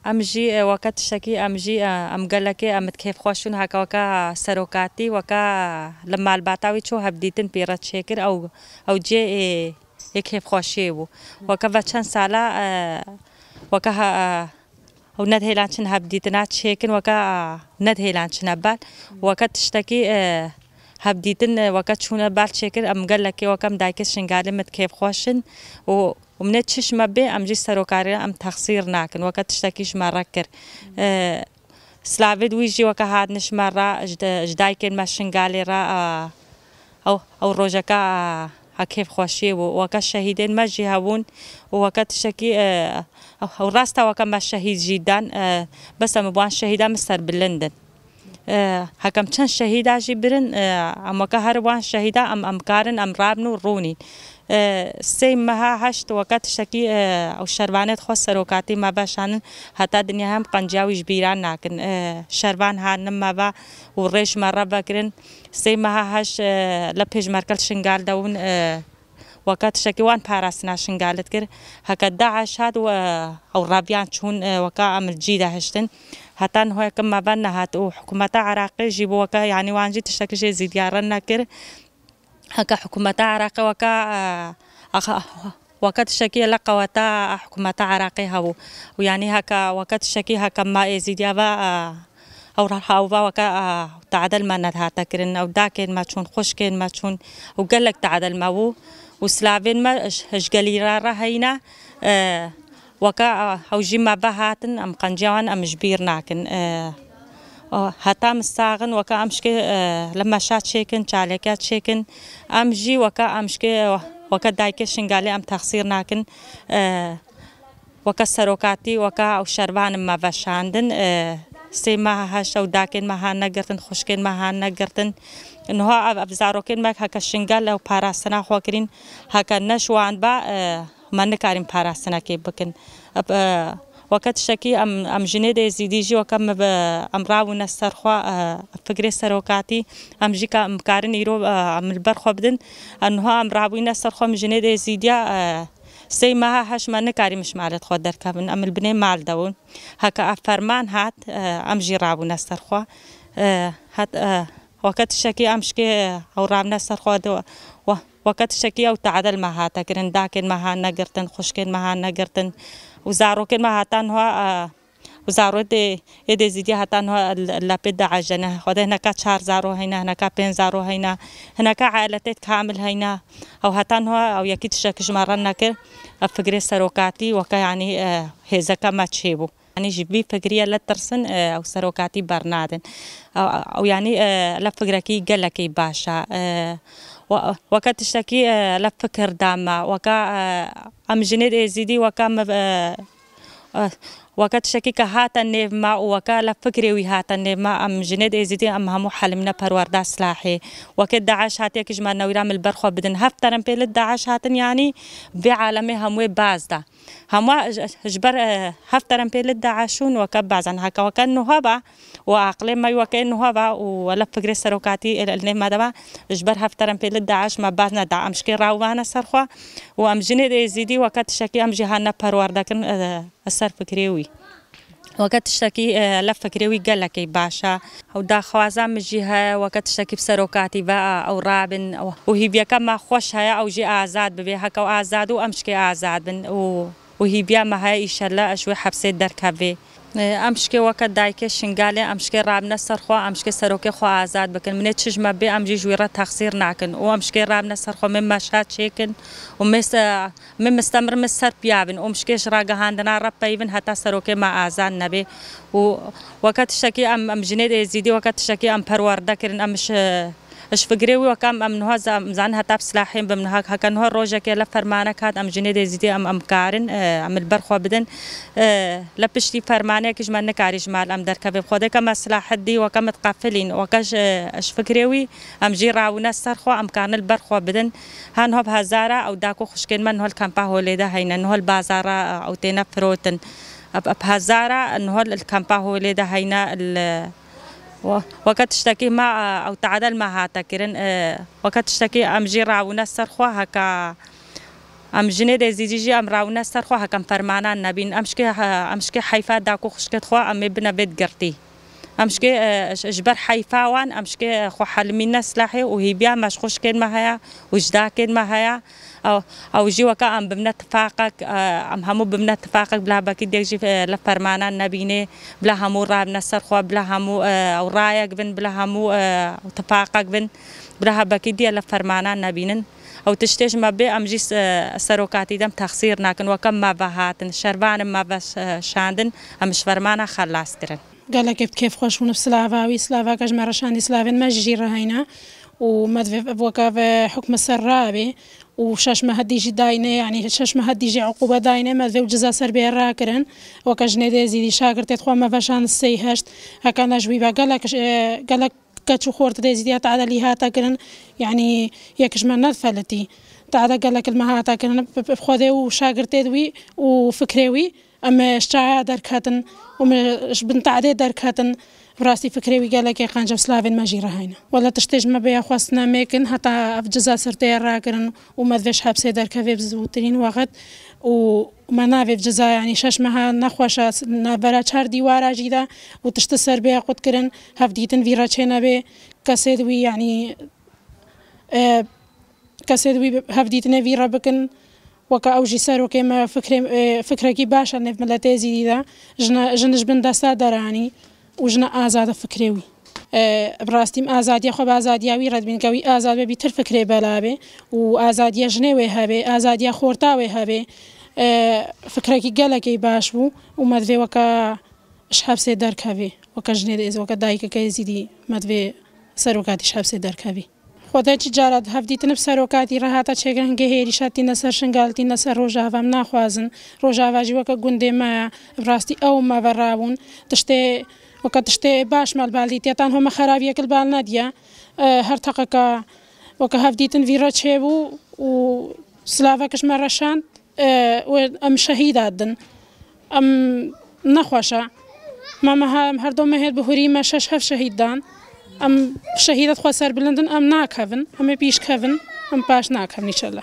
امجي وقت شكي امجي ام قالكي ام كيف خوشون هكا وكا سروكاتي وكا لما الباتاوي شو هبديتن بيرات شكر او جي كيف خوشيبو وكا فاتشان سالا وكا او ند هيلانشن هبديتنات شكن وكا ند هيلانشن بال وكا تشتكي هبديتن وكا شونا بال شكر ام قالكي وكا مدايكس شنقالي مت كيف خوشن ومن تشش مبي ام جي سروكاري ام تخسير ناكن وكا تشتكيش مركر سلافيد ويجي وكا هادنش مرة جدايكن ما شنقالي را او روجاكا كيف خوشي وكا الشهيدين ما جي هاون وكا تشتكي او راستا وكا ما شهيد جدا بس مبوان شهيدا مستر بلندن هكم چند شهيدا جبرن ام وكا هروان شهيدا ام كارن ام رابنو روني سي مها هشت وقت شكي او شربانت خو سروكاتي ما باشان حتى دنيا هم قنجاوي جبيران ناكن شربان هان ما با وريش مره بكرن سي مها هش لبيج مركل شنغال دون وقت شكي وان باراسنا شنغالت كر هكا داعش هاد او رابيان شون وكا عمل جيده هشتن حتى هو كما بنا هات حكومه عراقي جيبوا وكا يعني وانجي تشكي شي زيد يارنا كر هكا حكومة عراقي وقت شكي لقوتا حكومة عراقي هاو ويعني هكا وقت شكي هكا ما يزيد يابا او رحاوبا وكا تعدل ما ندها تكرن او داكن ما تشون خوشكن ما تشون وقالك تعدل ما وسلافين ما هشقالي را هينا وكا او جيما بهاتن ام قنجوان ام جبير ناكن هتا مستاغن وكا امشكي لما شات شيكن شاليكات شيكن امجي وكا امشكي وكا دايكي شنغالي ام تخسير ناكن وكا سروكاتي وكا او شربان ما باشاندن سي ما هاش او داكن ما هانا قرتن خوشكن ما هانا قرتن انه ابزاروكن ما هكا شنغال او باراسنا خوكرين هكا نشوان با ما نكارين باراسنا كي بكن وقت شكي ام جنيد زيديجي وكم ام راونا السرخوا فكري سروكاتي ام جيكا مكارن يرو ام البرخو بدن انه ام راونا السرخوا ام جنيد زيديا سي ما هاش ما نكاري مش مالت خو دركبن ام البني مال دون هكا فرمان هات ام جي راونا السرخوا هات وقت شكي امشكي او راونا السرخوا وقت شكي او تعدل ما هاتا كرن داكن ما هانا قرتن خوشكن ما هانا قرتن وزاروكن ما هاتان هو وزارو دي زيدي هاتان هو اللابد عجنة خده هناك 4 زارو هنا هناك 5 زارو هنا هناك عائلتين كامل هنا او هاتان هو او يكيد شكش مرنا كر فكري سروكاتي وكا يعني هزكا ما تشيبو يعني جيبي فكرية لا ترسن او سروكاتي برنادن او يعني لا فكركي قالكي باشا وقت شكي لا فكر داما وكا ام جنيد زيدي وكا وقت شكي كهاتا نيفما وكا لا فكري وهاتا نيفما ام جنيد زيدي ام همو حلمنا بروردا سلاحي وكد داعش هاتي كجما نويرا من البرخو بدن هفترن بيل داعش هاتن يعني بعالمي همو بازدا همو جبر هفترن بيل داعشون وكا بازن هكا وكانه هبا وعقلي ما وكانه هبا ولا فكري سروكاتي النيفما دبا جبر هفترن بيل داعش ما بازنا دا امشكي راوانا سرخوا وام جنيد زيدي وقت شكي ام جهانا بروردا كن السر فكريوي وقت شكي لا فكريوي قالكي باشا او دا خوازام جهه وقت شكي بسروكاتي بقى او رابن وهي بيا كما خوشها او جي ازاد ببي هكا ازاد وامشكي ازاد بن وهي بيا ما هي ان شاء الله اشوي حبسي دركبي امشكي وقت دايكي شنغالي امشكي رابنا سرخوا امشكي سروكي خو ازاد بكن من تشج ما بي امجي جويره تخسير ناكن وامشكي رابنا سرخوا مما شات شيكن من مستمر مسر بيابن ومشكي شراغا هاندنا ربيبن حتى سروكي ما ازاد نبي وقت شكي ام جنيد زيدي وقت شكي ام پرورده كرن امش اش فكريوي وكم ام نها زعنها تاب سلاحين بمنها هكا نها روجا كلا فرمانك هاد ام جنيد زيدي ام كارن ام البرخو بدن لبشتي فرمانه كش من كاريج مال ام دركب خده كما سلاح دي وكم تقفلين وكاش اش فكريوي ام جي راونا سرخو ام كان البرخو بدن هان هو بهزاره او داكو خشكن من هو الكامبا هوليدا هينا نو البازار او تينا فروتن بهزاره انه الكامبا هوليدا هينا وقت تشتكي ما او تعدل ما هاتا كرن وقت تشتكي ام جي راونا سرخوا هكا ام جنه زیجی ام راونه سر خو هکم فرمانان نبین امشکه حیفا داکو خشکت خو ام بنا بيت قرتي امشكي اجبر حيفاوان امشكي خو حلمينا سلاحي وهي بيا مش خوش كين ما هيا وجدا كين ما هيا او جي وكا ام بمنا اتفاقك ام همو بمنا اتفاقك بلا باكي ديجي لفرمانا نبيني بلا همو راب نسر خو بلا همو او رايك بن بلا همو اتفاقك بن بلا باكي دي لفرمانا نبينن او تشتيج ما بي ام جيس سروكاتي دم تخسير ناكن وكم ما بهاتن شربان ما بس شاندن ام شفرمانا خلاص كرن قال كيف كيف خوش ونفس سلافاوي سلافا كجمرة شاندي سلافين ما جيرة هنا ومدفع بوكا في حكم السرابي وشاش ما هدي جي داينة يعني شاش ما هدي جي عقوبة داينة مدفع وجزا سربية راكرن وكجنة زيدي شاكر تدخوا ما فشان السيهشت هكا نجويبا قالك كتشو خورت دي تعالى ليها تاكرن يعني يكجمنا فلتي تعالى قالك المها تاكرن بخوذي وشاكر تدوي وفكريوي اما اشتعا دركاتن ومش بنت عدي دركاتن براسي فكري وقالك قانجا سلافين ما جيرة هنا ولا تشتيج ما بيا خواستنا ميكن حتى في جزا سرتي راكرن وما ذيش حبسي دركافي بزوترين وقت وما نافي في جزا يعني شاش مها نخوشا نابرا چار ديوارا جيدا وتشتسر بيا قد كرن هفديتن فيرا چينا بي كسيدوي يعني كسيدوي هفديتن فيرا بكن وكا أوجي سر وكما فكرة كي باشا نف ملاتي زيدا جنش بن دستا دراني وجنا آزاد فكريوي براستيم آزاد يا خو آزاد يا ويرد بين كوي آزاد بي تر فكري بلابي وآزاد يا جنوي هبي آزاد يا خورتاوي هبي فكرة كي قالكي باشبو ومدفي وكا شحاب سي دركافي وكا جنيد إز وكا دايكا كي زيدي مدفي سروكاتي شحاب سي دركافي خدا تجارت هفدیت نفسروکاتی راحت چگرن گهری شاتی نسر شنگالتی نسر روجاوام نخوازن روجاواجی وک گنده ما براستی او ما ورابون تشته وقت تشته باش مال بالدیتی تان هم خرابی کل بال ندیا هر تقکا وک هفدیتن ویرا چهبو و سلاوکش مرشان و ام شهیدادن ام نخواشا ما هر دو مهد بهوری ما شش هف شهیدان ام شهيدة خسر بلندن ام ناكهفن ام بيش كهفن ام باش ناكهفن ان شاء الله